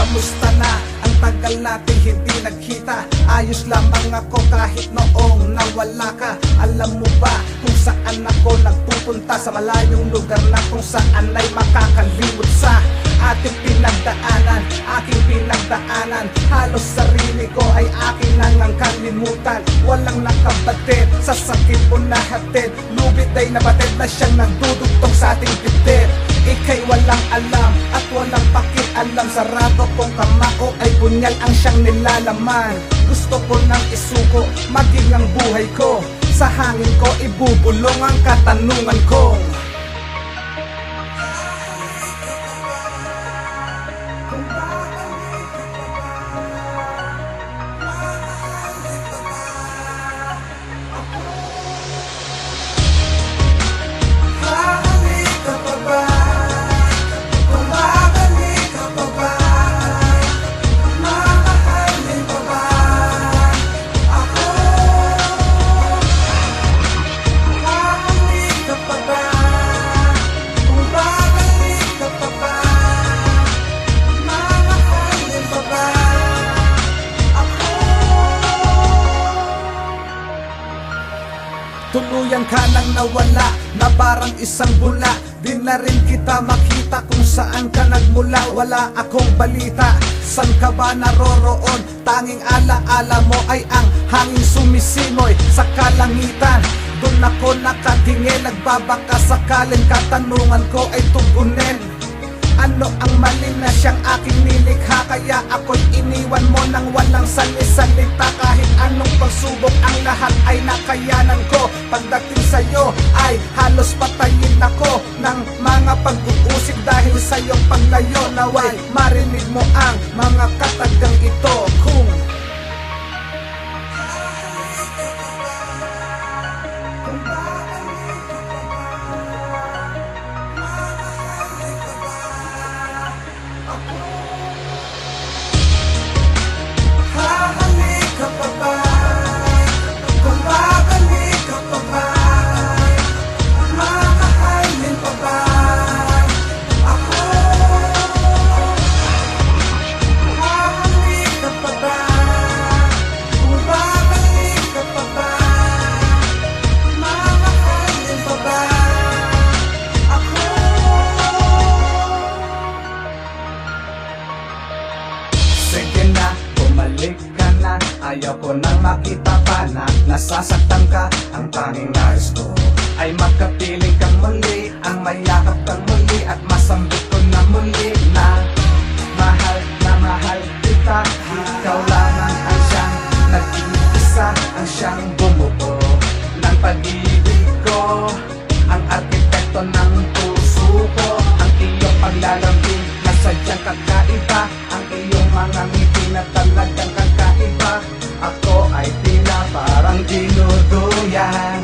kamusta na? Ang tagal natin hindi nagkita. Ayos lamang ako kahit noong nawala ka. Alam mo ba kung saan ako nagpupunta? Sa malayong lugar na kung saan ay makakalimot sa ating pinagdaanan, aking pinagdaanan. Halos sarili ko ay aking nang kalimutan. Walang nakabatid, sa sakit o nahatid. Lubid ay nabatid na siyang nagdudugtong sa ating dibdib. Ika'y walang alam at walang pakialam. Sarado kong kamao ay punyal ang siyang nilalaman. Gusto ko nang isuko, maging ang buhay ko. Sa hangin ko ibubulong ang katanungan ko. Tuluyan ka nang nawala, na parang isang bula. Di na rin kita makita kung saan ka nagmula. Wala akong balita, san ka ba naroroon? Tanging alaala mo ay ang hangin sumisimoy sa kalangitan. Doon ako nakatingin, nagbabaka sakaling katanungan ko ay tugunin. Ano ang mali na siyang aking nilikha? Kaya ako'y iniwan mo nang walang salisalita. Kahit anong pagsubok, ang lahat ay nakayanan ko. Pagdating sa'yo ay halos patayin ako ng mga pag-uusig. Dahil sa'yong paglayo, naway marinig mo ang mga katagang ito. Kung sige na, bumalik ka na. Ayaw ko nang makita pa na nasasaktan ka. Ang tanging nais ko ay makapiling kang muli, ang mayakap kang muli, at masambit ko na muli na mahal kita. Ikaw lamang ang siyang nag-iisa, ang siyang bumuo ng pag-ibig ko, ang arkitekto ng puso ko. Ang iyong paglalambing na sadyang kakaiba, ang iyong mga ngiti na talagang kakaiba. Ako ay tila parang dinuduyan.